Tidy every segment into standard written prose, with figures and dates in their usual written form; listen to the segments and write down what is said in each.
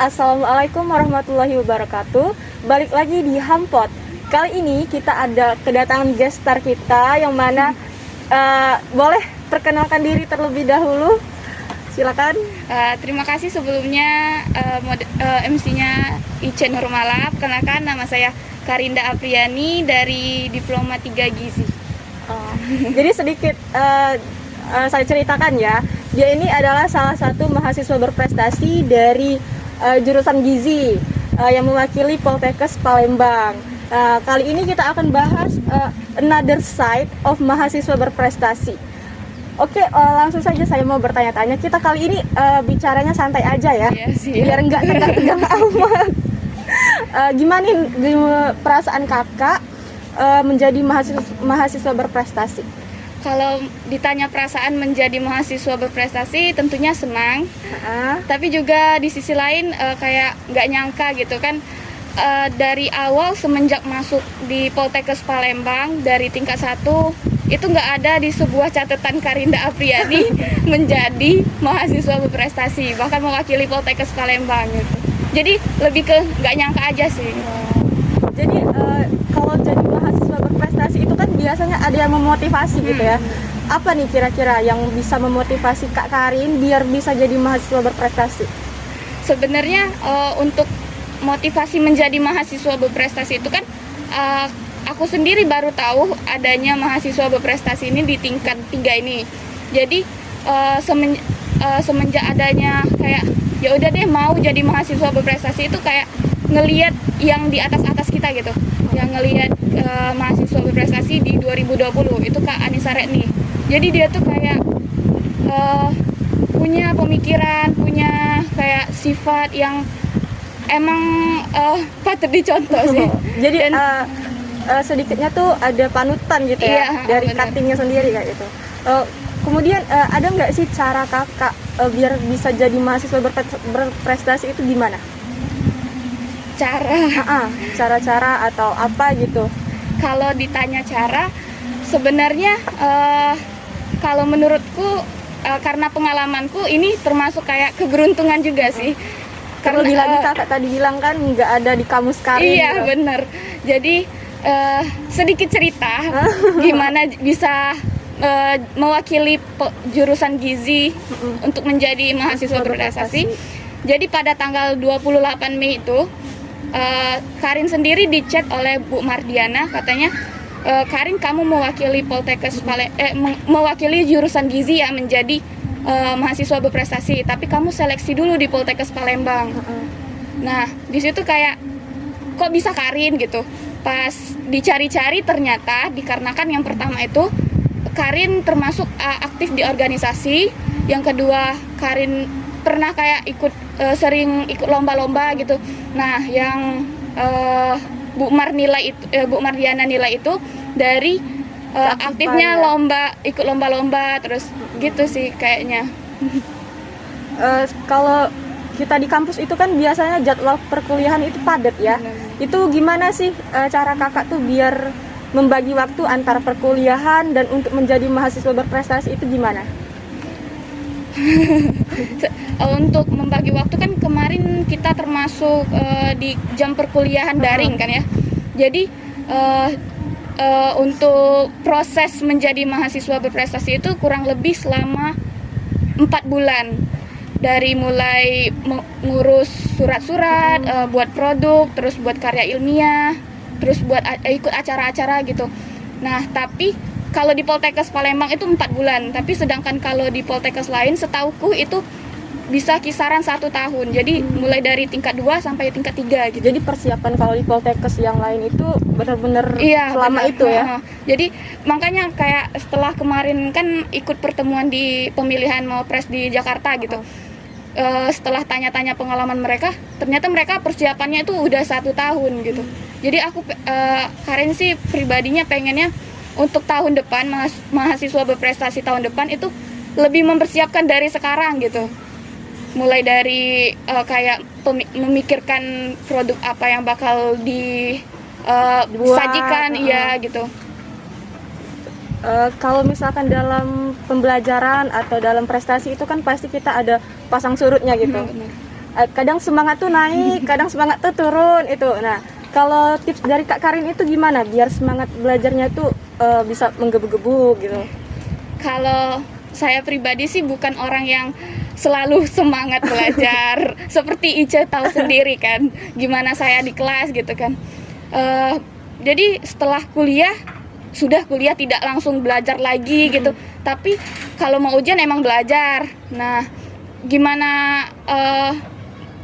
Assalamualaikum warahmatullahi wabarakatuh. Balik lagi di Hampot. Kali ini kita ada kedatangan guest star kita yang mana boleh perkenalkan diri terlebih dahulu. Silakan. Terima kasih sebelumnya MC-nya Ice Nurmala. Perkenalkan, nama saya Karinda Apriani dari Diploma 3 Gizi. Jadi sedikit saya ceritakan ya. Dia ini adalah salah satu mahasiswa berprestasi dari jurusan Gizi yang mewakili Poltekkes Palembang. Kali ini kita akan bahas another side of mahasiswa berprestasi. Oke, langsung saja saya mau bertanya-tanya. Kita kali ini bicaranya santai aja ya, biar nggak tegang-tegang amat. Gimana nih perasaan kakak menjadi mahasiswa berprestasi? Kalau ditanya perasaan menjadi mahasiswa berprestasi, tentunya senang. Tapi juga di sisi lain kayak nggak nyangka gitu kan. Dari awal semenjak masuk di Poltekkes Palembang dari tingkat 1 itu nggak ada di sebuah catatan Karinda Apriani menjadi mahasiswa berprestasi, bahkan mewakili Poltekkes Palembang gitu. Jadi lebih ke nggak nyangka aja sih. Jadi kalau jadi mahasiswa berprestasi itu kan biasanya ada yang memotivasi gitu ya. Apa nih kira-kira yang bisa memotivasi Kak Karin biar bisa jadi mahasiswa berprestasi? Sebenarnya untuk motivasi menjadi mahasiswa berprestasi itu kan aku sendiri baru tahu adanya mahasiswa berprestasi ini di tingkat 3 ini. Jadi semenjak adanya kayak ya udah deh mau jadi mahasiswa berprestasi itu kayak ngelihat yang di atas kita gitu, yang ngelihat mahasiswa berprestasi di 2020 itu Kak Anissa Retni. Jadi dia tuh kayak punya pemikiran, punya kayak sifat yang emang patut dicontoh sih. Jadi sedikitnya tuh ada panutan gitu ya, dari cuttingnya sendiri kayak gitu. Kemudian ada nggak sih cara kakak biar bisa jadi mahasiswa berprestasi itu gimana? Cara-cara atau apa gitu? Kalau ditanya cara, sebenarnya kalau menurutku karena pengalamanku ini termasuk kayak keberuntungan juga sih. Karena lagi kakak tadi bilang kan nggak ada di kamus Karin. Iya gitu. Bener. Jadi sedikit cerita gimana bisa mewakili jurusan Gizi untuk menjadi mahasiswa berprestasi. Jadi pada tanggal 28 Mei itu Karin sendiri dicat oleh Bu Mardiana, katanya Karin kamu mewakili Poltekkes mewakili jurusan Gizi ya menjadi mahasiswa berprestasi, tapi kamu seleksi dulu di Poltekkes Palembang. Nah di situ kayak kok bisa Karin gitu. Pas dicari-cari ternyata dikarenakan yang pertama itu Karin termasuk aktif di organisasi, yang kedua Karin pernah kayak sering ikut lomba-lomba gitu. Nah yang Bu Mardiana nilai itu dari aktifnya ikut lomba-lomba terus gitu sih kayaknya. Kalau kita di kampus itu kan biasanya jadwal perkuliahan itu padat ya. Itu gimana sih cara kakak tuh biar membagi waktu antara perkuliahan dan untuk menjadi mahasiswa berprestasi itu gimana? Untuk membagi waktu kan kemarin kita termasuk di jam perkuliahan daring kan ya. Jadi untuk proses menjadi mahasiswa berprestasi itu kurang lebih selama 4 bulan. Dari mulai ngurus surat-surat, buat produk, terus buat karya ilmiah, terus buat ikut acara-acara gitu. Nah tapi kalau di Poltekkes Palembang itu 4 bulan, tapi sedangkan kalau di Poltekkes lain setauku itu bisa kisaran 1 tahun. Jadi mulai dari tingkat 2 sampai tingkat 3 gitu. Jadi persiapan kalau di Poltekkes yang lain itu benar-benar selama benar. itu ya. Jadi makanya kayak setelah kemarin kan ikut pertemuan di pemilihan Mapres di Jakarta gitu. Setelah tanya-tanya pengalaman mereka, ternyata mereka persiapannya itu udah 1 tahun gitu. Jadi aku Karin sih pribadinya pengennya untuk tahun depan mahasiswa berprestasi tahun depan itu lebih mempersiapkan dari sekarang gitu. Mulai dari kayak memikirkan produk apa yang bakal disajikan ya gitu. Kalau misalkan dalam pembelajaran atau dalam prestasi itu kan pasti kita ada pasang surutnya gitu. kadang semangat tuh naik, kadang semangat tuh turun itu. Nah, kalau tips dari Kak Karin itu gimana biar semangat belajarnya tuh bisa menggebu-gebu gitu? Kalau saya pribadi sih bukan orang yang selalu semangat belajar. Seperti Ica tahu sendiri kan, gimana saya di kelas gitu kan. Jadi setelah kuliah, sudah kuliah tidak langsung belajar lagi gitu. Tapi kalau mau ujian emang belajar. Nah, gimana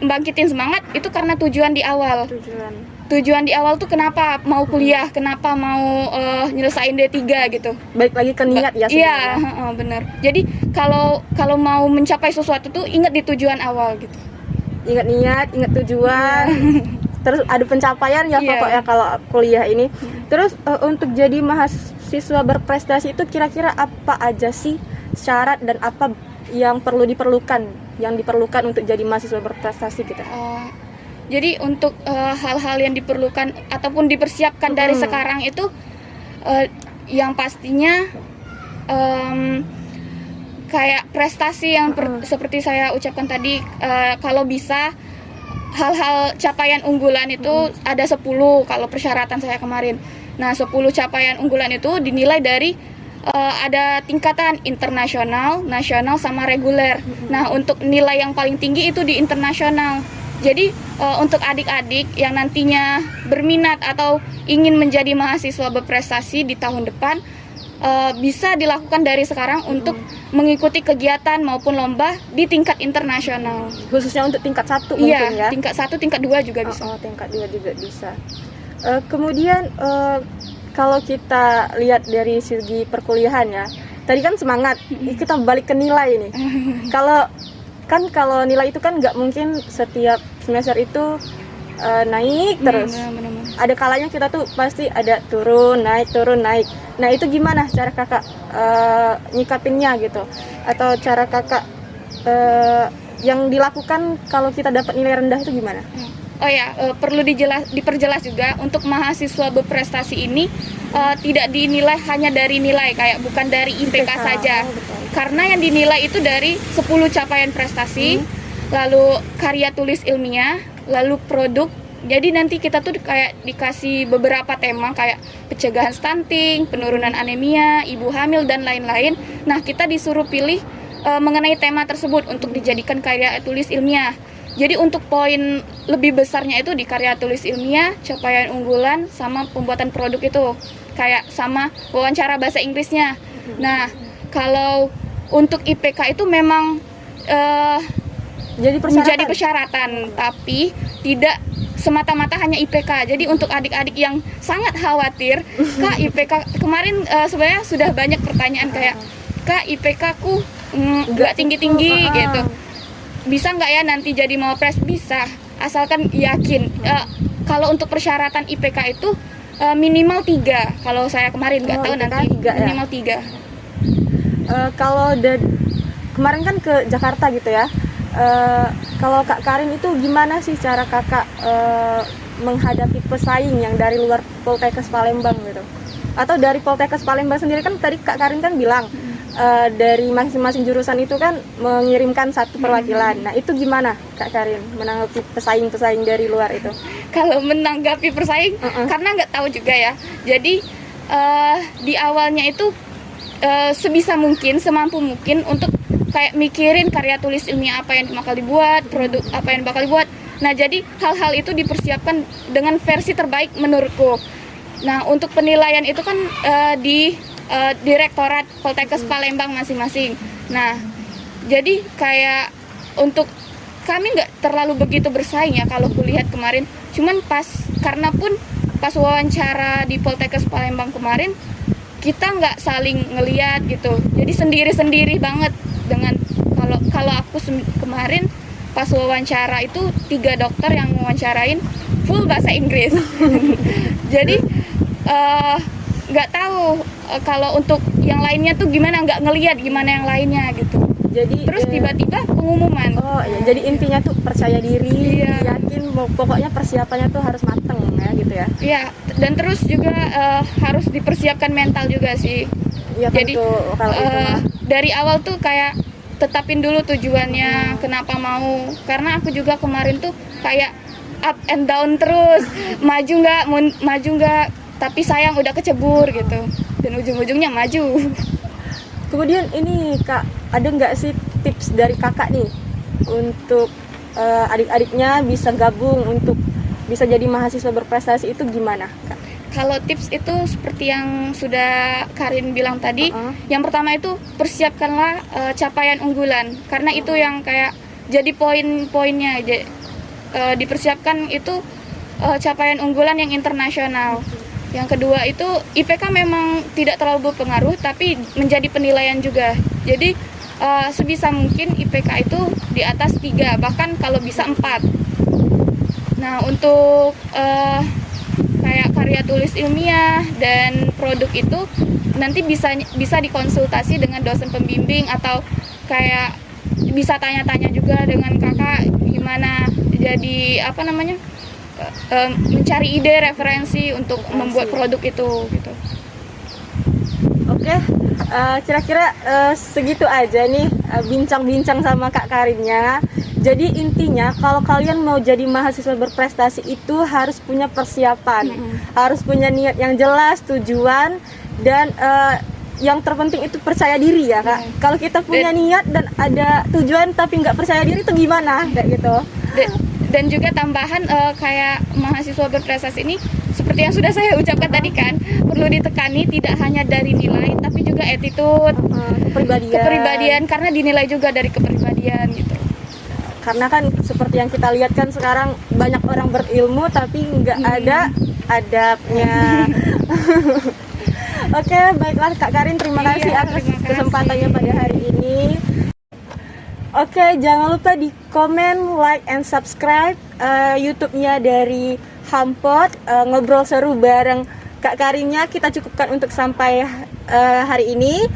membangkitin semangat itu karena tujuan di awal. Tujuan di awal tuh kenapa mau kuliah, kenapa mau nyelesain D3 gitu. Baik lagi ke niat ya sebenarnya. Iya, benar. Jadi kalau mau mencapai sesuatu tuh ingat di tujuan awal gitu. Ingat niat, ingat tujuan. Terus ada pencapaian ya pokoknya kalau kuliah ini. Terus untuk jadi mahasiswa berprestasi itu kira-kira apa aja sih syarat dan apa yang diperlukan untuk jadi mahasiswa berprestasi gitu? Jadi untuk hal-hal yang diperlukan ataupun dipersiapkan dari sekarang itu yang pastinya kayak prestasi yang seperti saya ucapkan tadi, kalau bisa hal-hal capaian unggulan itu ada 10 kalau persyaratan saya kemarin. Nah, 10 capaian unggulan itu dinilai dari ada tingkatan internasional, nasional, sama reguler. Nah, untuk nilai yang paling tinggi itu di internasional. Jadi untuk adik-adik yang nantinya berminat atau ingin menjadi mahasiswa berprestasi di tahun depan, bisa dilakukan dari sekarang untuk mengikuti kegiatan maupun lomba di tingkat internasional. Khususnya untuk tingkat 1 mungkin ya? Tingkat 1, tingkat 2 juga bisa. Tingkat 2 juga bisa. Kemudian kalau kita lihat dari segi perkuliahan ya, tadi kan semangat, kita balik ke nilai nih. Kalau nilai itu kan nggak mungkin setiap semester itu naik terus. Ada kalanya kita tuh pasti ada turun naik. Nah, itu gimana cara kakak nyikapinnya gitu? Atau cara kakak yang dilakukan kalau kita dapat nilai rendah itu gimana? Perlu diperjelas juga untuk mahasiswa berprestasi ini tidak dinilai hanya dari nilai, kayak bukan dari IPK saja. Karena yang dinilai itu dari 10 capaian prestasi, lalu karya tulis ilmiah, lalu produk. Jadi nanti kita tuh kayak dikasih beberapa tema kayak pencegahan stunting, penurunan anemia, ibu hamil, dan lain-lain. Nah, kita disuruh pilih mengenai tema tersebut untuk dijadikan karya tulis ilmiah. Jadi untuk poin lebih besarnya itu di karya tulis ilmiah, capaian unggulan, sama pembuatan produk itu. Kayak sama wawancara bahasa Inggrisnya. Nah, kalau untuk IPK itu memang menjadi persyaratan, tapi tidak semata-mata hanya IPK. Jadi untuk adik-adik yang sangat khawatir, Kak, IPK kemarin sebenarnya sudah banyak pertanyaan kayak, Kak, IPK ku nggak tinggi-tinggi gitu. Bisa nggak ya nanti jadi mawapres? Bisa, asalkan yakin. Kalau untuk persyaratan IPK itu minimal 3. Kalau saya kemarin nggak tahu nanti 3, minimal 3. Kalau kemarin kan ke Jakarta gitu ya. Kalau Kak Karin itu gimana sih cara kakak menghadapi pesaing yang dari luar Poltekkes Palembang gitu? Atau dari Poltekkes Palembang sendiri kan tadi Kak Karin kan bilang dari masing-masing jurusan itu kan mengirimkan satu perwakilan. Nah, itu gimana Kak Karin menanggapi pesaing-pesaing dari luar itu? Kalau menanggapi pesaing, karena nggak tahu juga ya. Jadi di awalnya itu sebisa mungkin, semampu mungkin untuk kayak mikirin karya tulis ilmiah apa yang bakal dibuat, produk apa yang bakal dibuat. Nah, jadi hal-hal itu dipersiapkan dengan versi terbaik menurutku. Nah, untuk penilaian itu kan di Direktorat Poltekkes Palembang masing-masing. Nah, jadi kayak untuk kami nggak terlalu begitu bersaing ya kalau kulihat kemarin. Cuman karena pun pas wawancara di Poltekkes Palembang kemarin, kita nggak saling ngeliat gitu. Jadi sendiri-sendiri banget dengan kalau aku kemarin pas wawancara itu 3 dokter yang wawancarain full bahasa Inggris. Jadi nggak tahu kalau untuk yang lainnya tuh gimana, nggak ngelihat gimana yang lainnya gitu. Jadi terus tiba-tiba pengumuman. Jadi intinya tuh percaya diri, yakin, pokoknya persiapannya tuh harus mateng ya gitu ya. Iya, dan terus juga harus dipersiapkan mental juga sih. Ya, jadi kalau itu dari awal tuh kayak tetapin dulu tujuannya, kenapa mau. Karena aku juga kemarin tuh kayak up and down terus, maju nggak, tapi sayang udah kecebur gitu, dan ujung-ujungnya maju. Kemudian ini Kak, ada nggak sih tips dari Kakak nih untuk adik-adiknya bisa gabung untuk bisa jadi mahasiswa berprestasi itu gimana, Kak? Kalau tips itu seperti yang sudah Karin bilang tadi, yang pertama itu persiapkanlah capaian unggulan, karena itu yang kayak jadi poin-poinnya. Dipersiapkan itu capaian unggulan yang internasional. Yang kedua itu IPK memang tidak terlalu berpengaruh, tapi menjadi penilaian juga. Jadi sebisa mungkin IPK itu di atas 3, bahkan kalau bisa 4. Nah, untuk kayak karya tulis ilmiah dan produk itu nanti bisa dikonsultasi dengan dosen pembimbing, atau kayak bisa tanya-tanya juga dengan kakak gimana jadi mencari ide referensi untuk membuat produk itu gitu. Oke, kira-kira segitu aja nih bincang-bincang sama Kak Karinnya. Jadi intinya kalau kalian mau jadi mahasiswa berprestasi itu harus punya persiapan, harus punya niat yang jelas, tujuan, dan yang terpenting itu percaya diri ya Kak. Kalau kita punya niat dan ada tujuan tapi nggak percaya diri itu gimana kayak gitu. Dan juga tambahan kayak mahasiswa berprestasi ini seperti yang sudah saya ucapkan tadi kan, perlu ditekani tidak hanya dari nilai tapi juga attitude, kepribadian, karena dinilai juga dari kepribadian gitu. Karena kan seperti yang kita lihat kan sekarang banyak orang berilmu tapi nggak ada adabnya. Oke, baiklah Kak Karin, terima kasih atas kesempatannya pada hari ini. Oke, jangan lupa di komen, like, and subscribe YouTube-nya dari Hampot, ngobrol seru bareng Kak Karinnya. Kita cukupkan untuk sampai hari ini.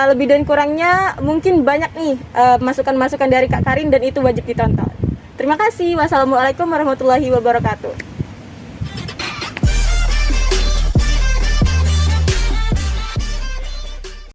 Lebih dan kurangnya mungkin banyak nih masukan-masukan dari Kak Karin dan itu wajib ditonton. Terima kasih. Wassalamualaikum warahmatullahi wabarakatuh.